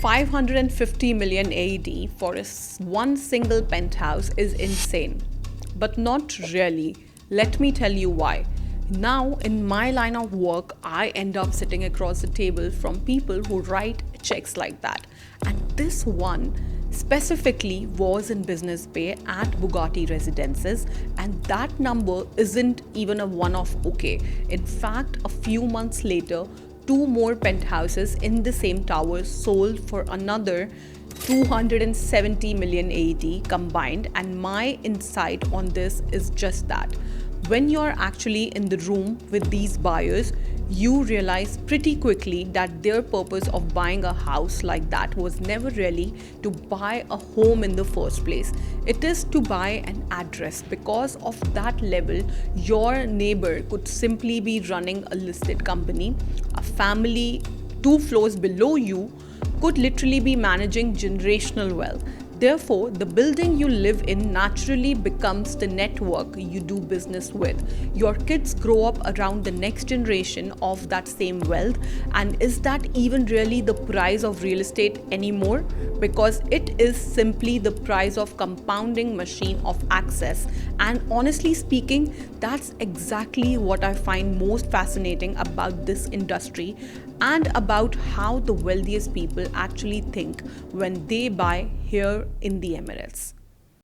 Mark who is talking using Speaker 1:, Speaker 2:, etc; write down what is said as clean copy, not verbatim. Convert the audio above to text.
Speaker 1: 550 million AED for one single penthouse is insane. But not really. Let me tell you why. Now, in my line of work, I end up sitting across the table from people who write checks like that. And this one specifically was in Business Bay at Bugatti Residences, and that number isn't even a one-off okay. In fact, a few months later, two more penthouses in the same tower sold for another 270 million AED combined, and my insight on this is just that. When you're actually in the room with these buyers, you realize pretty quickly that their purpose of buying a house like that was never really to buy a home in the first place. It is to buy an address. Because of that level, your neighbor could simply be running a listed company. A family 2 floors below you could literally be managing generational wealth. Therefore, the building you live in naturally becomes the network you do business with. Your kids grow up around the next generation of that same wealth. And is that even really the price of real estate anymore? Because it is simply the price of compounding machine of access. And honestly speaking, that's exactly what I find most fascinating about this industry and about how the wealthiest people actually think when they buy here in the Emirates.